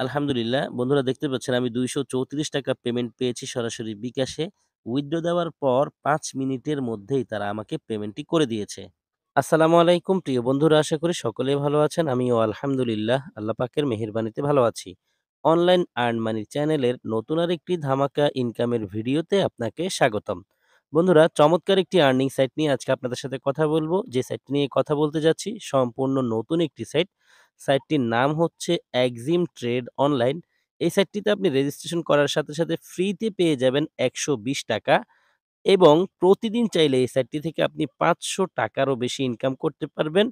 আলহামদুলিল্লাহ। বন্ধুরা দেখতে পাচ্ছেন আমি ৳২৩৪ পেমেন্ট পেয়েছি সরাসরি বিকাশে। উইথড্র দেওয়ার পর ৫ মিনিটের মধ্যেই তারা আমাকে পেমেন্টটি করে দিয়েছে। আসসালামু আলাইকুম প্রিয় বন্ধুরা, আশা করি সকলেই ভালো আছেন। আমিও আলহামদুলিল্লাহ আল্লাহ পাকের মেহেরবানিতে ভালো আছি। অনলাইন আর্ন মানি চ্যানেলের নতুন আরেকটি ধামাকা ইনকামের ভিডিওতে আপনাকে স্বাগতম। বন্ধুরা, চমৎকার একটি আর্নিং সাইট নিয়ে আজকে আপনাদের সাথে কথা বলব। যে সাইটটি নিয়ে কথা বলতে যাচ্ছি সম্পূর্ণ নতুন একটি সাইট। সাইটটির নাম হচ্ছে এক্সিম ট্রেড অনলাইন। এই সাইটটিতে আপনি রেজিস্ট্রেশন করার সাথে, সাথে ফ্রিতে পেয়ে যাবেন ৳১২০ এবং প্রতিদিন চাইলে এই সাইটটি থেকে আপনি ৳৫০০ বেশি ইনকাম করতে পারবেন।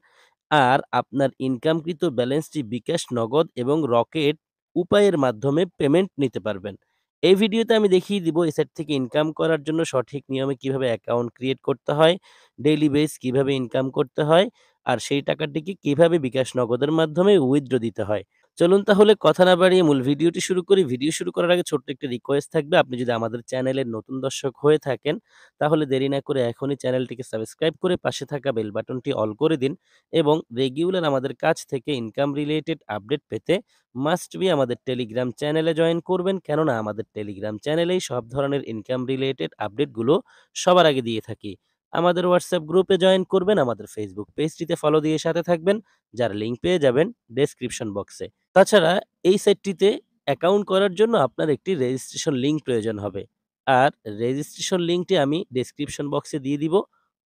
আর আপনার ইনকামকৃত ব্যালেন্সটি বিকাশ, নগদ এবং রকেট উপায়ের মাধ্যমে পেমেন্ট নিতে পারবেন। এই ভিডিওতে আমি দেখিয়ে দিব এই সাইট থেকে ইনকাম করার জন্য সঠিক নিয়মে কিভাবে অ্যাকাউন্ট ক্রিয়েট করতে হয়, ডেইলি বেস কিভাবে ইনকাম করতে হয়, আর সেই টাকাটিকে কিভাবে বিকাশ, নগদের মাধ্যমে উইথড্র দিতে হয়। চলুন তাহলে কথা না বাড়িয়ে মূল ভিডিওটি শুরু করি। ভিডিও শুরু করার আগে ছোট্ট একটি রিকোয়েস্ট থাকবে। আপনি যদি আমাদের চ্যানেলের নতুন দর্শক হয়ে থাকেন, তাহলে দেরি না করে এখনই চ্যানেলটিকে সাবস্ক্রাইব করে পাশে থাকা বেল বাটনটি অল করে দিন এবং রেগুলার আমাদের কাছ থেকে ইনকাম রিলেটেড আপডেট পেতে মাস্ট বি আমাদের টেলিগ্রাম চ্যানেলে জয়েন করবেন। কেননা আমাদের টেলিগ্রাম চ্যানেলেই সব ধরনের ইনকাম রিলেটেড আপডেটগুলো সবার আগে দিয়ে থাকি। আমাদের হোয়াটসঅ্যাপ গ্রুপে জয়েন করবেন, আমাদের ফেসবুক পেজটিতে ফলো দিয়ে সাথে থাকবেন, যার লিঙ্ক পেয়ে যাবেন ডেসক্রিপশন বক্সে। তাছাড়া এই সাইটটিতে অ্যাকাউন্ট করার জন্য আপনার একটি রেজিস্ট্রেশন লিঙ্ক প্রয়োজন হবে। আর রেজিস্ট্রেশন লিঙ্কটি আমি ডেসক্রিপশন বক্সে দিয়ে দিব,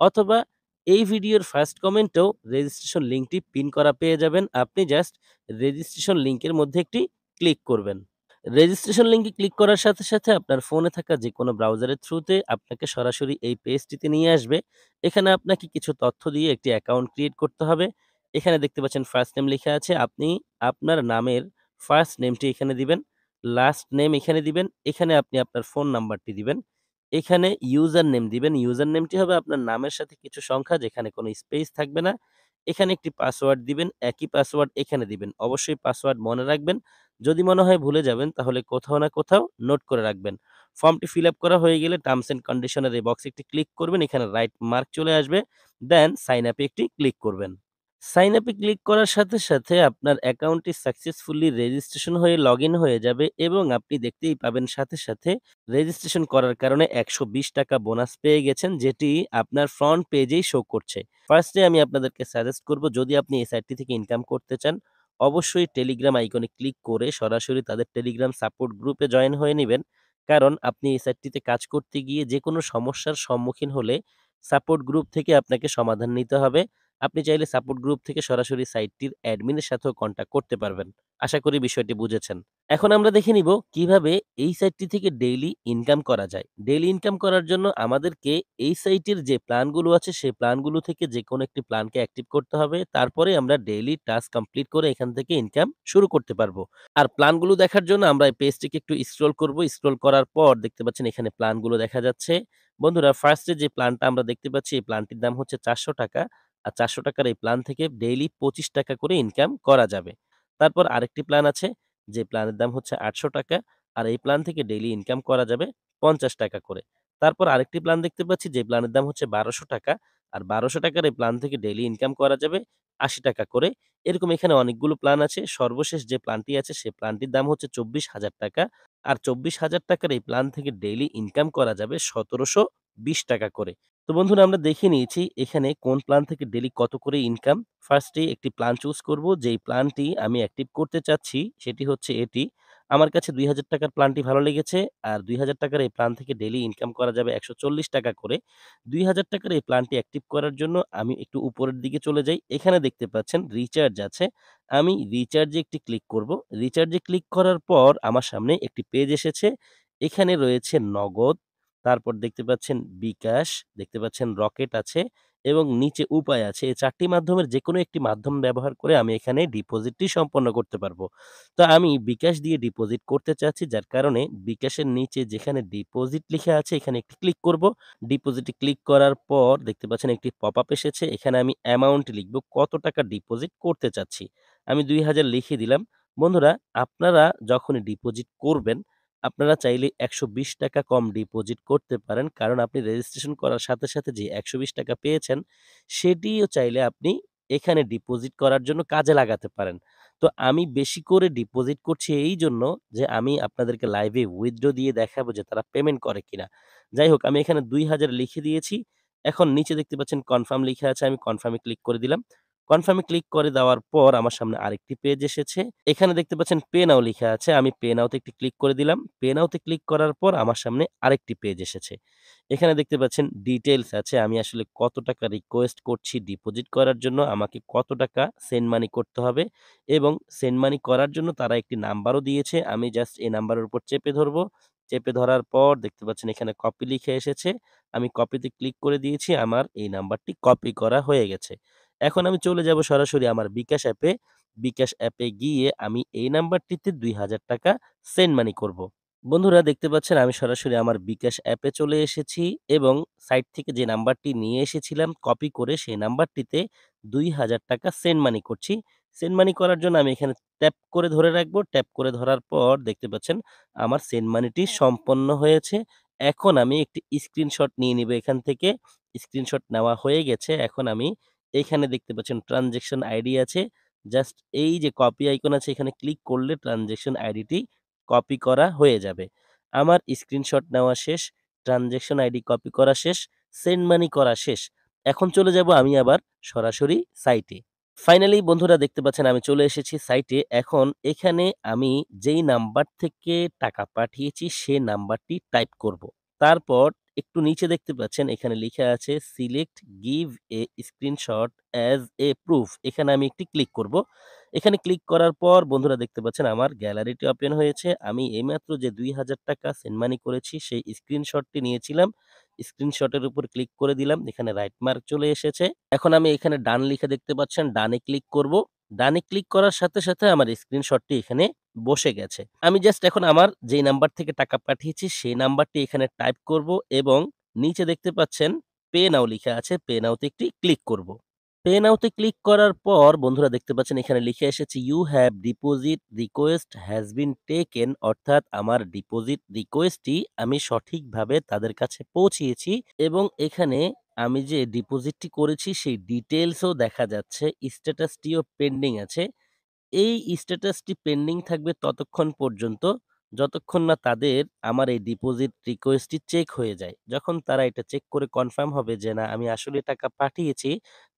অথবা এই ভিডিওর ফার্স্ট কমেন্টেও রেজিস্ট্রেশন লিঙ্কটি পিন করা পেয়ে যাবেন। আপনি জাস্ট রেজিস্ট্রেশন লিঙ্কের মধ্যে একটি ক্লিক করবেন। রেজিস্ট্রেশন লিঙ্কে ক্লিক করার সাথে, সাথে আপনার ফোনে থাকা যেকোনো ব্রাউজারের থ্রুতে আপনাকে সরাসরি এই পেজটিতে নিয়ে আসবে। এখানে আপনাকে কিছু তথ্য দিয়ে একটি অ্যাকাউন্ট ক্রিয়েট করতে হবে। এখানে দেখতে পাচ্ছেন ফার্স্ট নেম লেখা আছে। আপনি আপনার নামের ফার্স্ট নেমটি এখানে দিবেন, লাস্ট নেম এখানে দিবেন, এখানে আপনি আপনার ফোন নাম্বারটি দিবেন। এখানে ইউজার নেম দিবেন। ইউজার নেমটি হবে আপনার নামের সাথে কিছু সংখ্যা, যেখানে কোনো স্পেস থাকবে না। এখানে একটি পাসওয়ার্ড দিবেন, একই পাসওয়ার্ড এখানে দিবেন। অবশ্যই পাসওয়ার্ড মনে রাখবেন। যদি মনে হয় ভুলে যাবেন তাহলে কোথাও না কোথাও নোট করে রাখবেন। ফর্মটি ফিল আপ করা হয়ে গেলে টার্মস অ্যান্ড কন্ডিশন এর এই বক্সে একটি ক্লিক করবেন। এখানে রাইট মার্ক চলে আসবে। দেন সাইন আপ এ একটি ক্লিক করবেন। সাইন আপ এ ক্লিক করার সাথে, সাথে আপনার অ্যাকাউন্টটি সাকসেসফুলি রেজিস্ট্রেশন হয়ে লগইন হয়ে যাবে এবং আপনি দেখতেই পাবেন সাথে, সাথে রেজিস্ট্রেশন করার কারণে ৳১২০ বোনাস পেয়ে গেছেন, যেটি আপনার ফ্রন্ট পেজেই শো করছে। ফার্স্ট এ আমি আপনাদেরকে সাজেস্ট করব, যদি আপনি এই সাইটটি থেকে ইনকাম করতে চান, অবশ্যই টেলিগ্রাম আইকনে ক্লিক করে সরাসরি তাদের টেলিগ্রাম সাপোর্ট গ্রুপে জয়েন হয়ে নিবেন। কারণ আপনি এই সাইটটিতে কাজ করতে গিয়ে যেকোনো সমস্যার সম্মুখীন হলে সাপোর্ট গ্রুপ থেকে আপনাকে সমাধান নিতে হবে। আপনি চাইলে সাপোর্ট গ্রুপ থেকে সরাসরি সাইটটির অ্যাডমিনের সাথেও কন্টাক্ট করতে পারবেন। আশা করি বিষয়টি বুঝেছেন। এখন আমরা দেখে নিব কিভাবে এই সাইটটি থেকে ডেইলি ইনকাম করা যায়। ডেইলি ইনকাম করার জন্য আমাদেরকে এই সাইটের যে প্ল্যানগুলো আছে সেই প্ল্যানগুলো থেকে যেকোনো একটি প্ল্যানকে অ্যাক্টিভ করতে হবে। তারপরে আমরা ডেইলি টাস্ক কমপ্লিট করে এখান থেকে ইনকাম শুরু করতে পারবো। আর প্ল্যানগুলো দেখার জন্য আমরা এই পেজটিকে একটু স্ক্রল করব। স্ক্রল করার পর দেখতে পাচ্ছেন এখানে প্ল্যানগুলো দেখা যাচ্ছে। বন্ধুরা, ফার্স্ট এ যে প্ল্যানটা আমরা দেখতে পাচ্ছি এই প্ল্যানটির দাম হচ্ছে ৳৪০০। আর ৳৪০০ এই প্ল্যান থেকে ডেইলি ৳25 করে ইনকাম করা যাবে। তারপর আরেকটি প্ল্যান আছে, যে প্ল্যানের দাম হচ্ছে ৳৮০০, আর এই প্ল্যান থেকে ডেইলি ইনকাম করা যাবে ৳৫০ করে। তারপর আরেকটি প্ল্যান দেখতে পাচ্ছি, যে প্ল্যানের দাম হচ্ছে ৳১২০০, আর ৳১২০০ এই প্ল্যান থেকে ডেইলি ইনকাম করা যাবে ৳৮০ করে। এরকম এখানে অনেকগুলো প্ল্যান আছে। সর্বশেষ যে প্ল্যানটি আছে সেই প্ল্যানটির দাম হচ্ছে ৳২৪,০০০, আর ৳২৪,০০০ এই প্ল্যান থেকে ডেইলি ইনকাম করা যাবে ৳১৭২০ করে। তো বন্ধুরা, আমরা দেখে নিয়েছি এখানে কোন প্ল্যান থেকে ডেইলি কত করে ইনকাম। ফার্স্টে একটি প্ল্যান চুজ করব, যেই প্ল্যানটি আমি অ্যাক্টিভ করতে চাচ্ছি সেটি হচ্ছে এটি। আমার কাছে ৳২,০০০ র প্ল্যানটি ভালো লেগেছে। আর ৳২,০০০ এই প্ল্যান থেকে ডেইলি ইনকাম করা যাবে ৳১৪০ করে। ৳২,০০০ এই প্ল্যানটি অ্যাক্টিভ করার জন্য আমি একটু উপরের দিকে চলে যাই। এখানে দেখতে পাচ্ছেন রিচার্জ আছে। আমি রিচার্জে একটি ক্লিক করব। রিচার্জে ক্লিক করার পর আমার সামনে একটি পেজ এসেছে। এখানে রয়েছে নগদ, তারপর দেখতে পাচ্ছেন বিকাশ, দেখতে পাচ্ছেন রকেট আছে এবং নিচে উপায় আছে। এই ৪ টি মাধ্যমের যেকোনো একটি মাধ্যম ব্যবহার করে আমি এখানে ডিপোজিটটি সম্পন্ন করতে পারবো। তো আমি বিকাশ দিয়ে ডিপোজিট করতে চাচ্ছি, যার কারণে বিকাশের নিচে যেখানে ডিপোজিট লিখা আছে এখানে একটি ক্লিক করব। ডিপোজিটে ক্লিক করার পর দেখতে পাচ্ছেন একটি পপআপ এসেছে। এখানে আমি অ্যামাউন্ট লিখব, কত টাকা ডিপোজিট করতে চাচ্ছি। আমি ২,০০০ লিখে দিলাম। বন্ধুরা, আপনারা যখনই ডিপোজিট করবেন, আপনারা চাইলে ৳১২০ কম ডিপোজিট করতে পারেন। কারণ আপনি রেজিস্ট্রেশন করার সাথে, সাথে যে ৳১২০ পেয়েছেন, সেটিও চাইলে আপনি এখানে ডিপোজিট করার জন্য কাজে লাগাতে পারেন। তো আমি বেশি করে ডিপোজিট করছি এইজন্য যে আমি আপনাদেরকে লাইভে উইথড্র দিয়ে দেখাবো যে তারা পেমেন্ট করে কিনা। যাই হোক আমি এখানে ২,০০০ লিখে দিয়েছি। এখন নিচে দেখতে পাচ্ছেন কনফার্ম লিখা আছে। আমি কনফার্ম এ ক্লিক করে দিলাম। কনফার্ম এ ক্লিক করে দেওয়ার পর আমার সামনে আরেকটি পেজ এসেছে। এখানে দেখতে পাচ্ছেন পে নাও লিখা আছে। আমি পে নাও তে একটি ক্লিক করে দিলাম। পে নাও তে ক্লিক করার পর আমার সামনে আরেকটি পেজ এসেছে। এখানে দেখতে পাচ্ছেন ডিটেইলস আছে। আমি আসলে কত টাকা রিকোয়েস্ট করছি ডিপোজিট করার জন্য, আমাকে কত টাকা সেন্ড মানি করতে হবে এবং সেন্ড মানি করার জন্য তারা একটি নাম্বারও দিয়েছে। আমি জাস্ট এই নাম্বারের উপর চেপে ধরবো। চেপে ধরার পর দেখতে পাচ্ছেন এখানে কপি লিখে এসেছে। আমি কপিতে ক্লিক করে দিয়েছি। আমার এই নাম্বারটি কপি করা হয়ে গেছে। এখন আমি চলে যাব সরাসরি আমার বিকাশ অ্যাপে। বিকাশ অ্যাপে গিয়ে আমি এই নাম্বারটিতে ৳২,০০০ সেন্ড মানি করব। বন্ধুরা দেখতে পাচ্ছেন আমি সরাসরি আমার বিকাশ অ্যাপে চলে এসেছি এবং সাইট থেকে যে নাম্বারটি নিয়ে এসেছিলাম কপি করে সেই নাম্বারটিতে ৳২,০০০ সেন্ড মানি করছি। সেন্ড মানি করার জন্য আমি এখানে ট্যাপ করে ধরে রাখবো। ট্যাপ করে ধরার পর দেখতে পাচ্ছেন আমার সেন্ড মানিটি সম্পন্ন হয়েছে। এখন আমি একটি স্ক্রিনশট নিয়ে নিবো এখান থেকে। স্ক্রিনশট নেওয়া হয়ে গেছে। এখন আমি এইখানে দেখতে পাচ্ছেন ট্রান্সেকশন আইডি আছে। জাস্ট এই যে কপি আইকন আছে এখানে ক্লিক করলে ট্রান্সেকশন আইডিটি কপি করা হয়ে যাবে। আমার স্ক্রিনশট নেওয়া শেষ, ট্রান্সেকশন আইডি কপি করা শেষ, সেন্ড মানি করা শেষ। এখন চলে যাব আমি আবার সরাসরি সাইটে। ফাইনালি বন্ধুরা দেখতে পাচ্ছেন আমি চলে এসেছি সাইটে। এখন এখানে আমি যেই নাম্বার থেকে টাকা পাঠিয়েছি সে নাম্বারটি টাইপ করব। তারপর একটু নিচে দেখতে পাচ্ছেন এখানে লিখা আছে select give a screenshot as a proof. এখানে আমি একটি ক্লিক করব। এখানে ক্লিক করার পর বন্ধুরা দেখতে পাচ্ছেন আমার গ্যালারিটি ওপেন হয়েছে। আমি এইমাত্র যে ৳২,০০০ সেন্ড মানি করেছি সেই স্ক্রিনশটটি নিয়েছিলাম। স্ক্রিনশটের উপর ক্লিক করে দিলাম। এখানে রাইট মার্ক চলে এসেছে। এখন আমি এখানে ডান লিখে দেখতে পাচ্ছেন, ডানে ক্লিক করব। ডানে ক্লিক করার সাথে, সাথে আমার স্ক্রিনশটটি এখানে বসে গেছে। আমি জাস্ট এখন আমার যেই নাম্বার থেকে টাকা পাঠিয়েছি সেই নাম্বারটি এখানে টাইপ করব এবং নিচে দেখতে পাচ্ছেন পে নাও লিখা আছে। পে নাও তে একটি ক্লিক করব। পে নাও তে ক্লিক করার পর বন্ধুরা দেখতে পাচ্ছেন এখানে লিখে এসেছে you have deposit request has been taken, অর্থাৎ আমার ডিপোজিট রিকোয়েস্টটি আমি সঠিকভাবে তাদের কাছে পৌঁছিয়েছি এবং এখানে আমি যে ডিপোজিটটি করেছি সেই ডিটেইলসও দেখা যাচ্ছে। স্ট্যাটাসটিও পেন্ডিং আছে। এই স্ট্যাটাসটি পেন্ডিং থাকবে ততক্ষণ পর্যন্ত যতক্ষণ না তাদের আমার এই ডিপোজিট রিকোয়েস্টটি চেক হয়ে যায়। যখন তারা এটা চেক করে কনফার্ম হবে যে না আমি আসলে টাকা পাঠিয়েছি,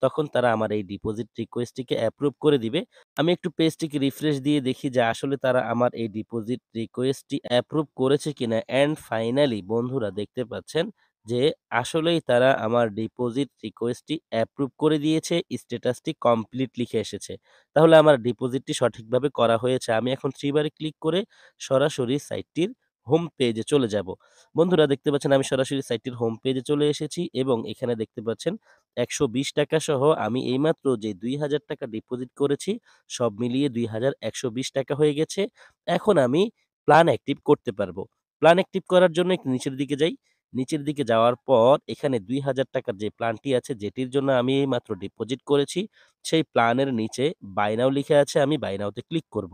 তখন তারা আমার এই ডিপোজিট রিকোয়েস্টটিকে অ্যাপ্রুভ করে দিবে। আমি একটু পেজটিকে রিফ্রেশ দিয়ে দেখি যে আসলে তারা আমার এই ডিপোজিট রিকোয়েস্টটি অ্যাপ্রুভ করেছে কিনা। অ্যান্ড ফাইনালি বন্ধুরা দেখতে পাচ্ছেন যে আসলেই তারা আমার ডিপোজিট রিকোয়েস্টটি অ্যাপ্রুভ করে দিয়েছে। স্ট্যাটাসটি কমপ্লিট লিখে এসেছে। তাহলে আমার ডিপোজিটটি সঠিকভাবে করা হয়েছে। আমি এখন 3 বারে ক্লিক করে সরাসরি সাইটটির হোম পেজে চলে যাব। বন্ধুরা দেখতে পাচ্ছেন আমি সরাসরি সাইটটির হোম পেজে চলে এসেছি এবং এখানে দেখতে পাচ্ছেন ৳১২০ সহ আমি এইমাত্র যে ৳২,০০০ ডিপোজিট করেছি সব মিলিয়ে ৳২,১২০ হয়ে গেছে। এখন আমি প্ল্যান অ্যাক্টিভ করতে পারবো। প্ল্যান অ্যাক্টিভ করার জন্য একটু নিচের দিকে যাই। নিচের দিকে যাওয়ার পর এখানে ৳২,০০০ যে প্ল্যানটি আছে যেটির জন্য আমি এইমাত্র ডিপোজিট করেছি সেই প্ল্যানের নিচে বাই নাও লিখা আছে। আমি বাই নাও তে ক্লিক করব।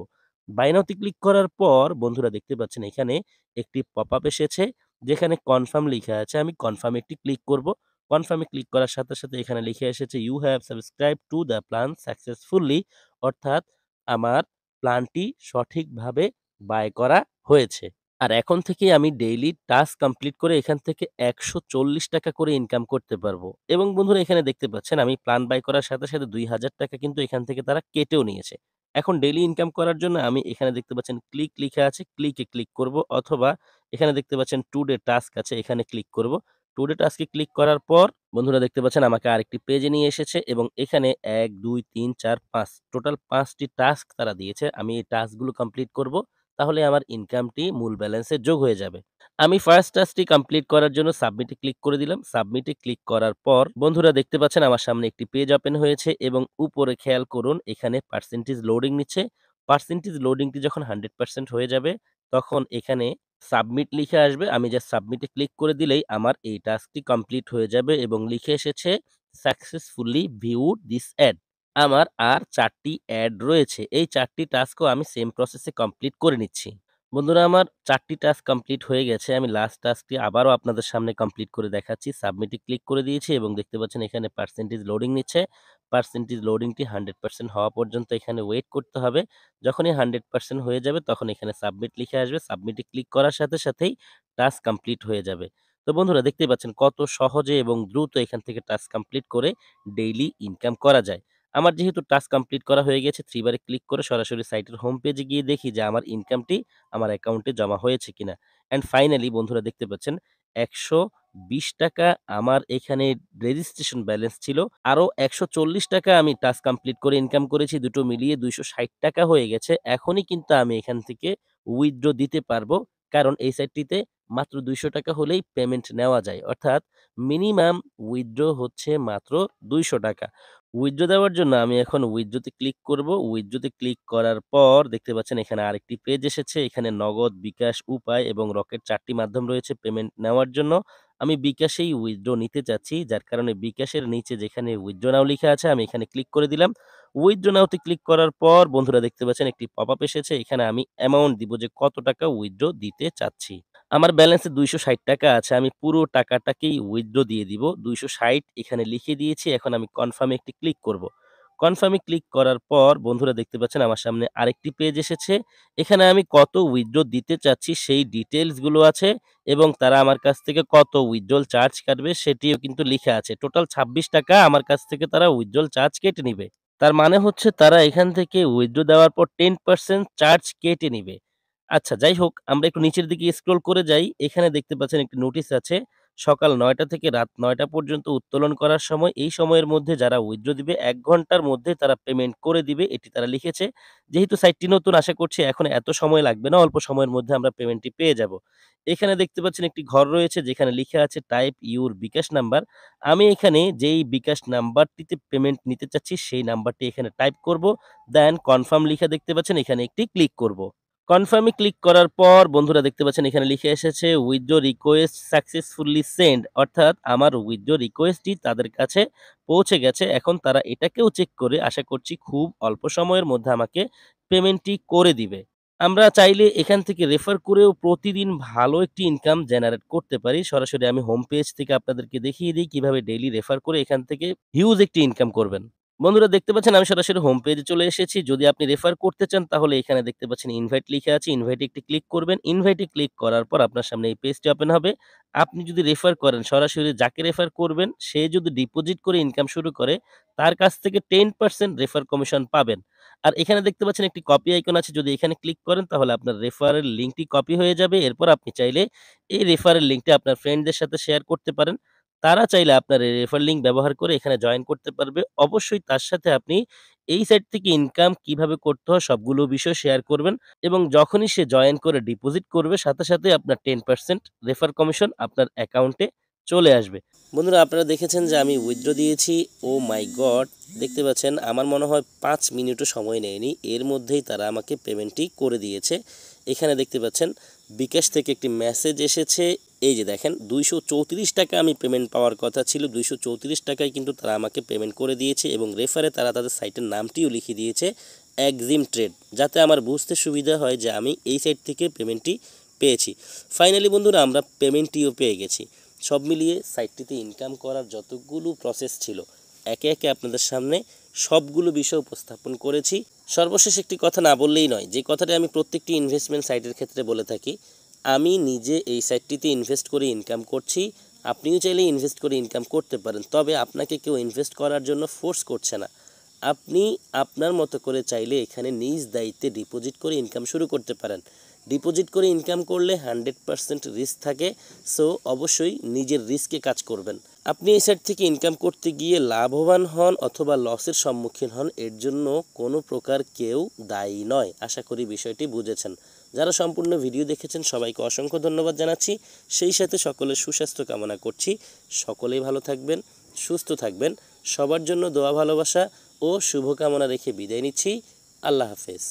বাই নাও তে ক্লিক করার পর বন্ধুরা দেখতে পাচ্ছেন এখানে একটি পপআপ এসেছে যেখানে কনফার্ম লিখা আছে। আমি কনফার্ম এ একটি ক্লিক করব। কনফার্ম এ ক্লিক করার সাথে, সাথে এখানে লিখে এসেছে you have subscribed to the plan successfully, অর্থাৎ আমার প্ল্যানটি সঠিকভাবে বাই করা হয়েছে। আর এখন থেকেই আমি ডেইলি টাস্ক কমপ্লিট করে এখান থেকে ৳১৪০ করে ইনকাম করতে পারবো। এবং বন্ধুরা এখানে দেখতে পাচ্ছেন আমি প্ল্যান বাই করার সাথে, সাথে ৳২,০০০ কিন্তু এখান থেকে তারা কেটেও নিয়েছে। এখন ডেইলি ইনকাম করার জন্য আমি এখানে দেখতে পাচ্ছেন ক্লিক লিখা আছে, ক্লিকে ক্লিক করব অথবা এখানে দেখতে পাচ্ছেন টুডে টাস্ক আছে এখানে ক্লিক করব। টুডে টাস্কে ক্লিক করার পর বন্ধুরা দেখতে পাচ্ছেন আমাকে আরেকটি পেজে নিয়ে এসেছে এবং এখানে ১, ২, ৩, ৪, ৫ টোটাল ৫ টি টাস্ক তারা দিয়েছে। আমি এই টাস্কগুলো কমপ্লিট করব। তাহলে আমার ইনকামটি মূল ব্যালেন্সে যোগ হয়ে যাবে। আমি ফার্স্ট টাস্কটি কমপ্লিট করার জন্য সাবমিটে ক্লিক করে দিলাম। সাবমিটে ক্লিক করার পর বন্ধুরা দেখতে পাচ্ছেন আমার সামনে একটি পেজ ওপেন হয়েছে এবং উপরে খেয়াল করুন এখানে পার্সেন্টেজ লোডিং নিচ্ছে। পার্সেন্টেজ লোডিংটি যখন 100% হয়ে যাবে তখন এখানে সাবমিট লিখে আসবে। আমি জাস্ট সাবমিটে ক্লিক করে দিলেই আমার এই টাস্কটি কমপ্লিট হয়ে যাবে এবং লিখে এসেছে সাকসেসফুলি ভিউড দিস অ্যাড। আমার আর ৪ টি অ্যাড রয়েছে। এই ৪ টি টাস্কও আমি সেম প্রসেসে কমপ্লিট করে নিচ্ছি। বন্ধুরা আমার ৪ টি টাস্ক কমপ্লিট হয়ে গেছে। আমি লাস্ট টাস্কটি আবারও আপনাদের সামনে কমপ্লিট করে দেখাচ্ছি। সাবমিটে ক্লিক করে দিয়েছি এবং দেখতে পাচ্ছেন এখানে পার্সেন্টেজ লোডিং নিচ্ছে। পার্সেন্টেজ লোডিংটি 100% হওয়া পর্যন্ত এখানে ওয়েট করতে হবে। যখনই 100% হয়ে যাবে তখন এখানে সাবমিট লিখে আসবে। সাবমিটে ক্লিক করার সাথে সাথেই টাস্ক কমপ্লিট হয়ে যাবে। তো বন্ধুরা দেখতেই পাচ্ছেন কত সহজে এবং দ্রুত এখান থেকে টাস্ক কমপ্লিট করে ডেইলি ইনকাম করা যায়। আমার যেহেতু টাস্ক কমপ্লিট করা হয়ে গেছে 3 বারে ক্লিক করে সরাসরি সাইটের হোম পেজে গিয়ে দেখি যে আমার ইনকামটি আমার অ্যাকাউন্টে জমা হয়েছে কিনা। অ্যান্ড ফাইনালি বন্ধুরা দেখতে পাচ্ছেন ৳১২০ আমার এখানে রেজিস্ট্রেশন ব্যালেন্স ছিল। আরো ৳১৪০ আমি টাস্ক কমপ্লিট করে ইনকাম করেছি। দুটো মিলিয়ে ৳২৬০ হয়ে গেছে। এখনই কিন্তু আমি এখান থেকে উইথড্র দিতে পারবো। কারণ এই সাইটটিতে মাত্র ৳২০০ হলেই পেমেন্ট নেওয়া যায়। অর্থাৎ মিনিমাম উইথড্র হচ্ছে মাত্র ৳২০০। উইথড্র দেওয়ার জন্য আমি এখন উইথড্র তে ক্লিক করব। উইথড্র তে ক্লিক করার পর দেখতে পাচ্ছেন এখানে আরেকটি পেজ এসেছে। এখানে নগদ, বিকাশ, উপায় এবং রকেট ৪ টি মাধ্যম রয়েছে পেমেন্ট নেওয়ার জন্য। আমি বিকাশেই উইথড্র নিতে চাচ্ছি। যার কারণে বিকাশের নিচে যেখানে উইথড্র নাও লিখা আছে আমি এখানে ক্লিক করে দিলাম। উইথড্র নাও তে ক্লিক করার পর বন্ধুরা দেখতে পাচ্ছেন একটি পপআপ এসেছে। এখানে আমি অ্যামাউন্ট দিব যে কত টাকা উইথড্র দিতে চাচ্ছি। আমার ব্যালেন্সে ৳২৬০ আছে। আমি পুরো টাকাটাকেই উইথড্র দিয়ে দিব। ২৬০ এখানে লিখে দিয়েছি। এখন আমি কনফার্ম এ একটি ক্লিক করব। কনফার্ম এ ক্লিক করার পর বন্ধুরা দেখতে পাচ্ছেন আমার সামনে আরেকটি পেজ এসেছে। এখানে আমি কত উইথড্র দিতে চাচ্ছি সেই ডিটেইলস গুলো আছে এবং তারা আমার কাছ থেকে কত উইথড্রল চার্জ কাটবে সেটিও কিন্তু লিখা আছে। টোটাল ৳২৬ আমার কাছ থেকে তারা উইথড্রল চার্জ কেটে নিবে। তার মানে হচ্ছে তারা এখান থেকে উইথড্র দেওয়ার পর 10% চার্জ কেটে নিবে। আচ্ছা যাই হোক আমরা একটু নিচের দিকে স্ক্রল করে যাই। এখানে দেখতে পাচ্ছেন একটি নোটিশ আছে। সকাল ৯টা থেকে রাত ৯টা পর্যন্ত উত্তোলন করার সময়। এই সময়ের মধ্যে যারা উইথড্র দিবে ১ ঘন্টার মধ্যে তারা পেমেন্ট করে দিবে এটি তারা লিখেছে। যেহেতু সাইটটি নতুন আশা করছি এখন এত সময় লাগবে না। অল্প সময়ের মধ্যে আমরা পেমেন্টটি পেয়ে যাব। এখানে দেখতে পাচ্ছেন একটি ঘর রয়েছে যেখানে লিখা আছে টাইপ ইউর বিকাশ নাম্বার। আমি এখানে যেই বিকাশ নাম্বারটিতে পেমেন্ট নিতে চাচ্ছি সেই নাম্বারটি এখানে টাইপ করব। দেন কনফার্ম লিখা দেখতে পাচ্ছেন এখানে একটি ক্লিক করব। কনফার্ম এ ক্লিক করার পর বন্ধুরা দেখতে পাচ্ছেন এখানে লিখে এসেছে উইথড্র রিকোয়েস্ট সাকসেসফুলি সেন্ড অর্থাৎ আমার উইথড্র রিকোয়েস্টটি তাদের কাছে পৌঁছে গেছে। এখন তারা এটাকেও চেক করে আশা করছি খুব অল্প সময়ের মধ্যে আমাকে পেমেন্টটি করে দিবে। আমরা চাইলে এখান থেকে রেফার করেও প্রতিদিন ভালো একটি ইনকাম জেনারেট করতে পারি। সরাসরি আমি হোম পেজ থেকে আপনাদেরকে দেখিয়ে দিই কিভাবে ডেইলি রেফার করে এখান থেকে হিউজ একটি ইনকাম করবেন। বন্ধুরা দেখতে পাচ্ছেন আমি সরাসরি হোম পেজে চলে এসেছি। যদি আপনি রেফার করতে চান তাহলে এখানে দেখতে পাচ্ছেন ইনভাইট লিখা আছে। ইনভাইটে একটি ক্লিক করবেন। ইনভাইটে ক্লিক করার পর আপনার সামনে এই পেজটি ওপেন হবে। আপনি যদি রেফার করেন সরাসরি যাকে রেফার করবেন সে যদি ডিপোজিট করে ইনকাম শুরু করে তার কাছ থেকে 10% রেফার কমিশন পাবেন। আর এখানে দেখতে পাচ্ছেন একটি কপি আইকন আছে। যদি এখানে ক্লিক করেন তাহলে আপনার রেফারের লিঙ্কটি কপি হয়ে যাবে। এরপর আপনি চাইলে এই রেফারের লিঙ্কটি আপনার ফ্রেন্ডদের সাথে শেয়ার করতে পারেন। তারা চাইলে আপনার এই রেফার লিঙ্ক ব্যবহার করে এখানে জয়েন করতে পারবে। অবশ্যই তার সাথে আপনি এই সাইট থেকে ইনকাম কিভাবে করতে হয় সবগুলো বিষয় শেয়ার করবেন এবং যখনই সে জয়েন করে ডিপোজিট করবে সাথে, সাথে আপনার 10% রেফার কমিশন আপনার অ্যাকাউন্টে চলে আসবে। বন্ধুরা আপনারা দেখেছেন যে আমি উইথড্র দিয়েছি। ওহ মাই গড! দেখতে পাচ্ছেন আমার মনে হয় ৫ মিনিটও সময় নেয়নি। এর মধ্যেই তারা আমাকে পেমেন্টটি করে দিয়েছে। এখানে দেখতে পাচ্ছেন বিকাশ থেকে একটি মেসেজ এসেছে। এই যে দেখেন ৳২৩৪ আমি পেমেন্ট পাওয়ার কথা ছিল। ৳২৩৪ কিন্তু তারা আমাকে পেমেন্ট করে দিয়েছে এবং রেফারে তারা তাদের সাইটের নামটিও লিখে দিয়েছে এক্সিম ট্রেড। যাতে আমার বুঝতে সুবিধা হয় যে আমি এই সাইট থেকে পেমেন্টটি পেয়েছি। ফাইনালি বন্ধুরা আমরা পেমেন্টটিও পেয়ে গেছি। সব মিলিয়ে সাইটটিতে ইনকাম করার যতগুলো প্রসেস ছিল একে, একে আপনাদের সামনে সবগুলো বিষয় উপস্থাপন করেছি। সর্বশেষ একটি কথা না বললেই নয়। যে কথাটি আমি প্রত্যেকটি ইনভেস্টমেন্ট সাইটের ক্ষেত্রে বলে থাকি। আমি নিজে এই সাইটটিতে ইনভেস্ট করে ইনকাম করছি। আপনিও চাইলে ইনভেস্ট করে ইনকাম করতে পারেন। তবে আপনাকে কেউ ইনভেস্ট করার জন্য ফোর্স করছে না। আপনি আপনার মতো করে চাইলে এখানে নিজ দায়িত্বে ডিপোজিট করে ইনকাম শুরু করতে পারেন। ডিপোজিট করে ইনকাম করলে 100% রিস্ক থাকে। সো অবশ্যই নিজের রিস্কে কাজ করবেন। আপনি এই সাইট থেকে ইনকাম করতে গিয়ে লাভবান হন অথবা লসের সম্মুখীন হন এর জন্য কোনো প্রকার কেউ দায়ী নয়। আশা করি বিষয়টি বুঝেছেন। যারা সম্পূর্ণ ভিডিও দেখেছেন সবাইকে অসংখ্য ধন্যবাদ জানাচ্ছি। সেই সাথে সকলের সুস্বাস্থ্য কামনা করছি। সকলেই ভালো থাকবেন, সুস্থ থাকবেন। সবার জন্য দোয়া ভালোবাসা ও শুভকামনা রেখে বিদায় নিচ্ছি। আল্লাহ হাফেজ।